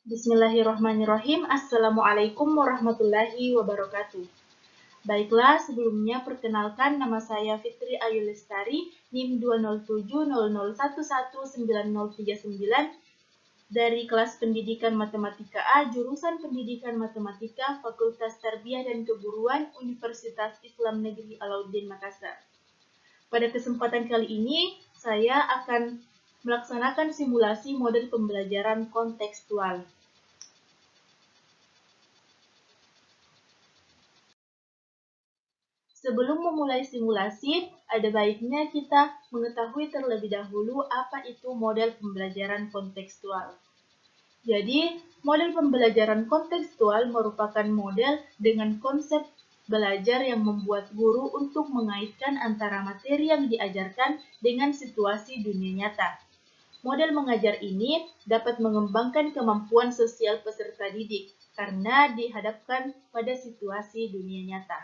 Bismillahirrahmanirrahim. Assalamualaikum warahmatullahi wabarakatuh. Baiklah, sebelumnya perkenalkan nama saya Fitri Ayu Lestari, NIM 20700119039 dari kelas Pendidikan Matematika A, jurusan Pendidikan Matematika, Fakultas Tarbiyah dan Keguruan, Universitas Islam Negeri Alauddin Makassar. Pada kesempatan kali ini, saya akan melaksanakan simulasi model pembelajaran kontekstual. Sebelum memulai simulasi, ada baiknya kita mengetahui terlebih dahulu apa itu model pembelajaran kontekstual. Jadi, model pembelajaran kontekstual merupakan model dengan konsep belajar yang membuat guru untuk mengaitkan antara materi yang diajarkan dengan situasi dunia nyata. Model mengajar ini dapat mengembangkan kemampuan sosial peserta didik karena dihadapkan pada situasi dunia nyata.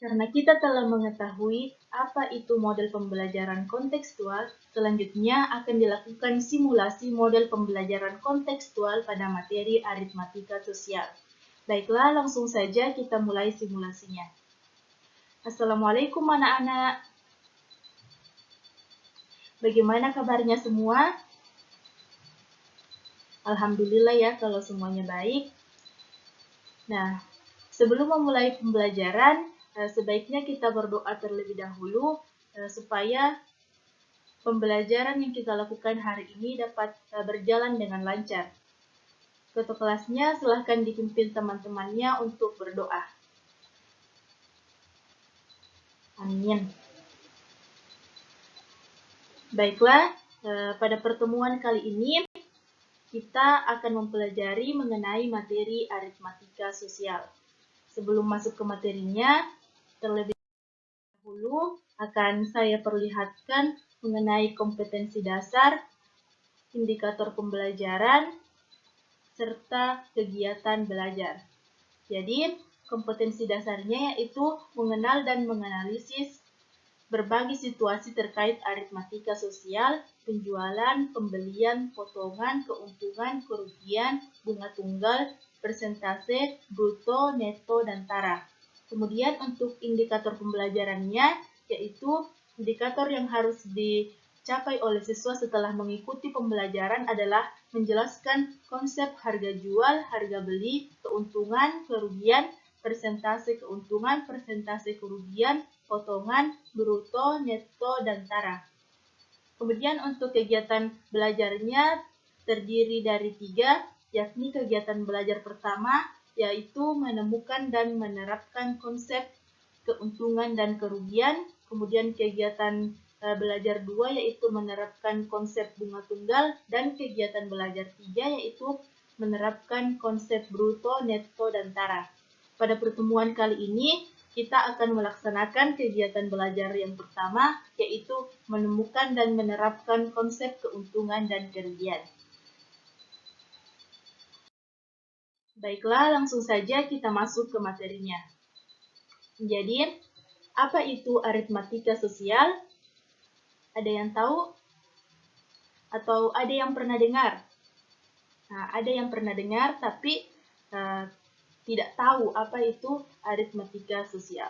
Karena kita telah mengetahui apa itu model pembelajaran kontekstual, selanjutnya akan dilakukan simulasi model pembelajaran kontekstual pada materi aritmatika sosial. Baiklah, langsung saja kita mulai simulasinya. Assalamualaikum anak-anak. Bagaimana kabarnya semua? Alhamdulillah ya kalau semuanya baik. Nah, sebelum memulai pembelajaran, sebaiknya kita berdoa terlebih dahulu supaya pembelajaran yang kita lakukan hari ini dapat berjalan dengan lancar. Ketua kelasnya silahkan dipimpin teman-temannya untuk berdoa. Amin. Baiklah, pada pertemuan kali ini kita akan mempelajari mengenai materi aritmatika sosial. Sebelum masuk ke materinya, terlebih dahulu akan saya perlihatkan mengenai kompetensi dasar, indikator pembelajaran, serta kegiatan belajar. Jadi, kompetensi dasarnya yaitu mengenal dan menganalisis berbagai situasi terkait aritmatika sosial, penjualan, pembelian, potongan, keuntungan, kerugian, bunga tunggal, persentase, bruto, neto, dan tara. Kemudian untuk indikator pembelajarannya, yaitu indikator yang harus dicapai oleh siswa setelah mengikuti pembelajaran adalah menjelaskan konsep harga jual, harga beli, keuntungan, kerugian, persentase keuntungan, persentase kerugian, potongan, bruto, neto, dan tara. Kemudian untuk kegiatan belajarnya terdiri dari 3, yakni kegiatan belajar pertama, yaitu menemukan dan menerapkan konsep keuntungan dan kerugian. Kemudian kegiatan belajar 2, yaitu menerapkan konsep bunga tunggal. Dan kegiatan belajar 3, yaitu menerapkan konsep bruto, neto, dan tara. Pada pertemuan kali ini, kita akan melaksanakan kegiatan belajar yang pertama, yaitu menemukan dan menerapkan konsep keuntungan dan kerugian. Baiklah, langsung saja kita masuk ke materinya. Jadi, apa itu aritmatika sosial? Ada yang tahu? Atau ada yang pernah dengar? Nah, ada yang pernah dengar, tapi tidak tahu apa itu aritmatika sosial.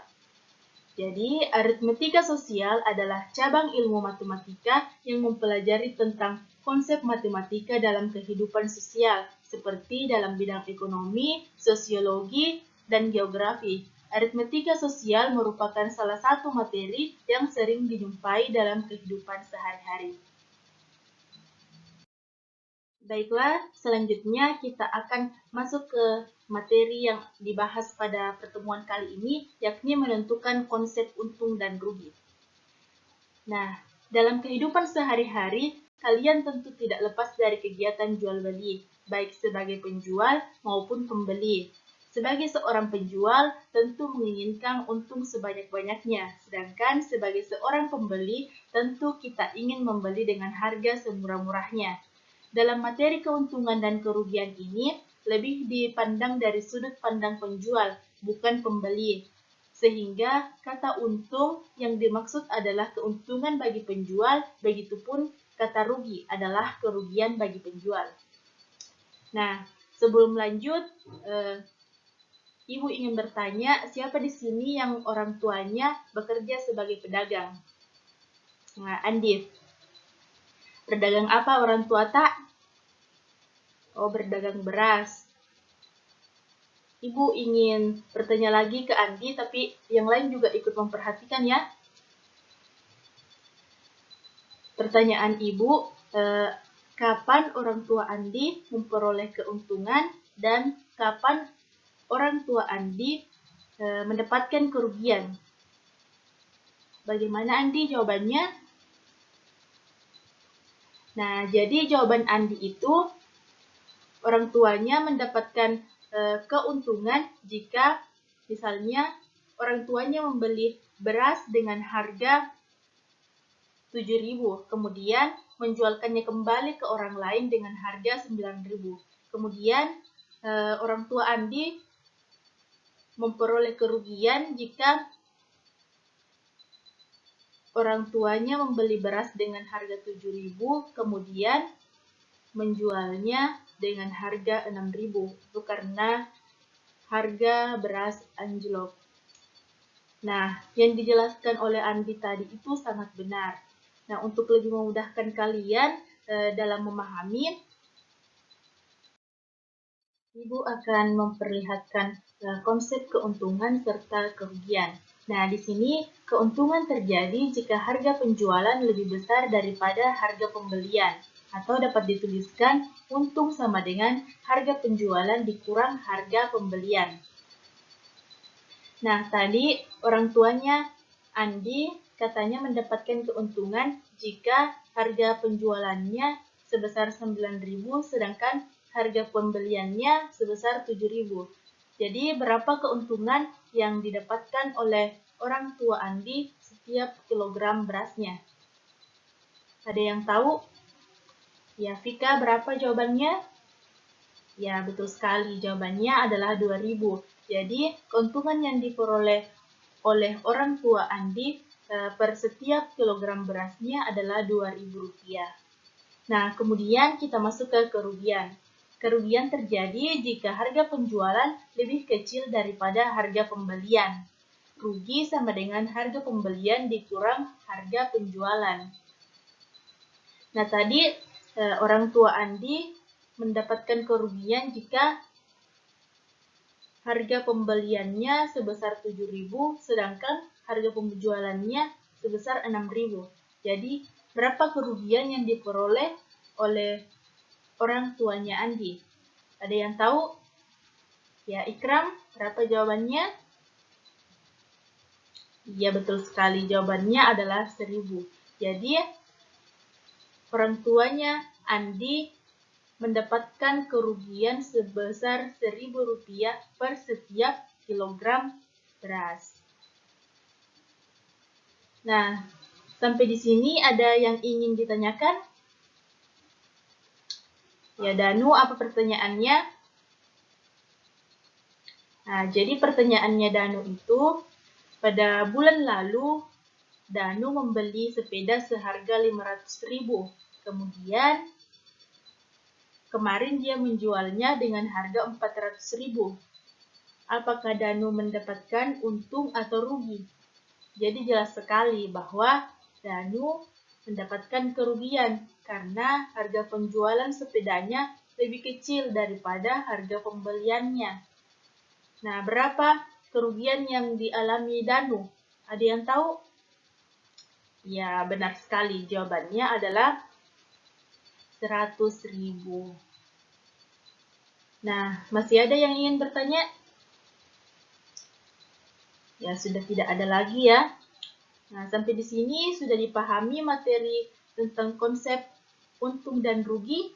Jadi, aritmatika sosial adalah cabang ilmu matematika yang mempelajari tentang konsep matematika dalam kehidupan sosial, seperti dalam bidang ekonomi, sosiologi, dan geografi. Aritmatika sosial merupakan salah satu materi yang sering dijumpai dalam kehidupan sehari-hari. Baiklah, selanjutnya kita akan masuk ke materi yang dibahas pada pertemuan kali ini, yakni menentukan konsep untung dan rugi. Nah, dalam kehidupan sehari-hari, kalian tentu tidak lepas dari kegiatan jual-beli, baik sebagai penjual maupun pembeli. Sebagai seorang penjual, tentu menginginkan untung sebanyak-banyaknya, sedangkan sebagai seorang pembeli, tentu kita ingin membeli dengan harga semurah-murahnya. Dalam materi keuntungan dan kerugian ini, lebih dipandang dari sudut pandang penjual, bukan pembeli. Sehingga kata untung yang dimaksud adalah keuntungan bagi penjual, begitupun kata rugi adalah kerugian bagi penjual. Nah, sebelum lanjut, Ibu ingin bertanya, siapa di sini yang orang tuanya bekerja sebagai pedagang? Nah, Andi, berdagang apa orang tua tak? Oh, berdagang beras. Ibu ingin bertanya lagi ke Andi, tapi yang lain juga ikut memperhatikan ya. Pertanyaan Ibu, kapan orang tua Andi memperoleh keuntungan dan kapan orang tua Andi mendapatkan kerugian? Bagaimana Andi jawabannya? Nah, jadi jawaban Andi itu orang tuanya mendapatkan keuntungan jika misalnya orang tuanya membeli beras dengan harga 7.000, kemudian menjualkannya kembali ke orang lain dengan harga 9.000. Kemudian orang tua Andi memperoleh kerugian jika orang tuanya membeli beras dengan harga 7.000, kemudian menjualnya dengan harga 6.000. Itu karena harga beras anjlok. Nah, yang dijelaskan oleh Andi tadi itu sangat benar. Nah, untuk lebih memudahkan kalian dalam memahami, Ibu akan memperlihatkan konsep keuntungan serta kerugian. Nah, di sini keuntungan terjadi jika harga penjualan lebih besar daripada harga pembelian, atau dapat dituliskan untung sama dengan harga penjualan dikurang harga pembelian. Nah, tadi orang tuanya Andi katanya mendapatkan keuntungan jika harga penjualannya sebesar 9.000 sedangkan harga pembeliannya sebesar 7.000. Jadi berapa keuntungan yang didapatkan oleh orang tua Andi setiap kilogram berasnya? Ada yang tahu? Ya, Vika, berapa jawabannya? Ya, betul sekali. Jawabannya adalah 2.000. Jadi, keuntungan yang diperoleh oleh orang tua Andi per setiap kilogram berasnya adalah Rp2.000. Nah, kemudian kita masuk ke kerugian. Kerugian terjadi jika harga penjualan lebih kecil daripada harga pembelian. Rugi sama dengan harga pembelian dikurang harga penjualan. Nah, tadi orang tua Andi mendapatkan kerugian jika harga pembeliannya sebesar 7.000, sedangkan harga penjualannya sebesar 6.000. Jadi, berapa kerugian yang diperoleh oleh orang tuanya Andi? Ada yang tahu? Ya, Ikram, berapa jawabannya? Iya, betul sekali. Jawabannya adalah 1.000. Jadi, orang tuanya Andi mendapatkan kerugian sebesar Rp1.000 per setiap kilogram beras. Nah, sampai di sini ada yang ingin ditanyakan? Ya, Danu, apa pertanyaannya? Nah, jadi pertanyaannya Danu itu, pada bulan lalu, Danu membeli sepeda seharga 500.000. Kemudian, kemarin dia menjualnya dengan harga 400.000. Apakah Danu mendapatkan untung atau rugi? Jadi jelas sekali bahwa Danu mendapatkan kerugian karena harga penjualan sepedanya lebih kecil daripada harga pembeliannya. Nah, berapa kerugian yang dialami Danu? Ada yang tahu? Ya, benar sekali. Jawabannya adalah 100.000. Nah, masih ada yang ingin bertanya? Ya, sudah tidak ada lagi ya. Nah, sampai di sini sudah dipahami materi tentang konsep untung dan rugi?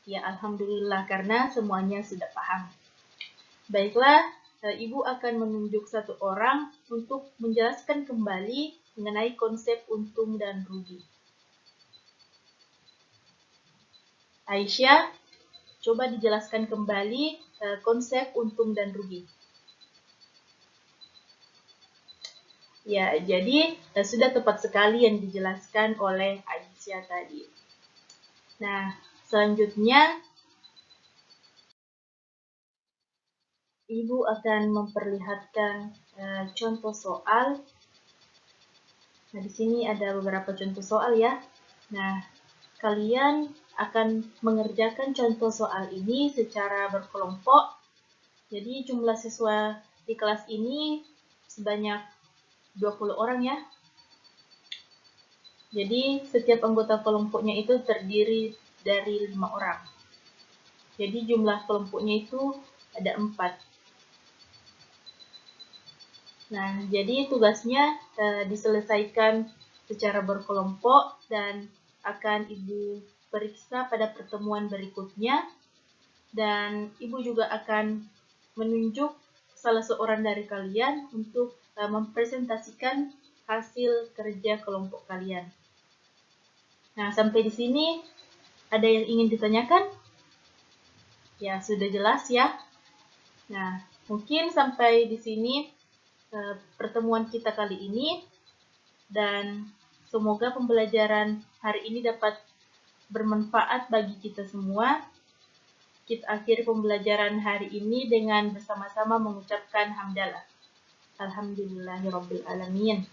Ya, alhamdulillah karena semuanya sudah paham. Baiklah, Ibu akan menunjuk satu orang untuk menjelaskan kembali mengenai konsep untung dan rugi. Aisyah, coba dijelaskan kembali konsep untung dan rugi. Ya, jadi sudah tepat sekali yang dijelaskan oleh Aisyah. manusia tadi. Nah, selanjutnya Ibu akan memperlihatkan contoh soal. Nah, di sini ada beberapa contoh soal ya. Nah, kalian akan mengerjakan contoh soal ini secara berkelompok. Jadi jumlah siswa di kelas ini sebanyak 20 orang ya. Jadi setiap anggota kelompoknya itu terdiri dari 5 orang. Jadi jumlah kelompoknya itu ada 4. Nah, jadi tugasnya diselesaikan secara berkelompok dan akan Ibu periksa pada pertemuan berikutnya. Dan Ibu juga akan menunjuk salah seorang dari kalian untuk mempresentasikan hasil kerja kelompok kalian. Nah, sampai di sini ada yang ingin ditanyakan? Ya, sudah jelas ya. Nah, mungkin sampai di sini pertemuan kita kali ini, dan semoga pembelajaran hari ini dapat bermanfaat bagi kita semua. Kita akhiri pembelajaran hari ini dengan bersama-sama mengucapkan hamdalah. Alhamdulillahirrabbilalamin.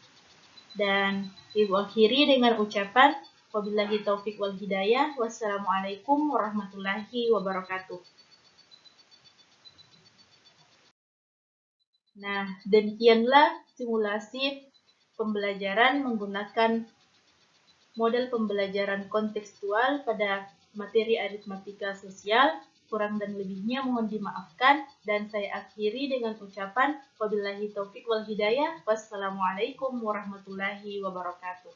Dan Ibu akhiri dengan ucapan wabillahi taufik wal hidayah. Wassalamualaikum warahmatullahi wabarakatuh. Nah, demikianlah simulasi pembelajaran menggunakan model pembelajaran kontekstual pada materi aritmatika sosial. Kurang dan lebihnya mohon dimaafkan, dan saya akhiri dengan ucapan wabillahi taufik wal hidayah. Wassalamualaikum warahmatullahi wabarakatuh.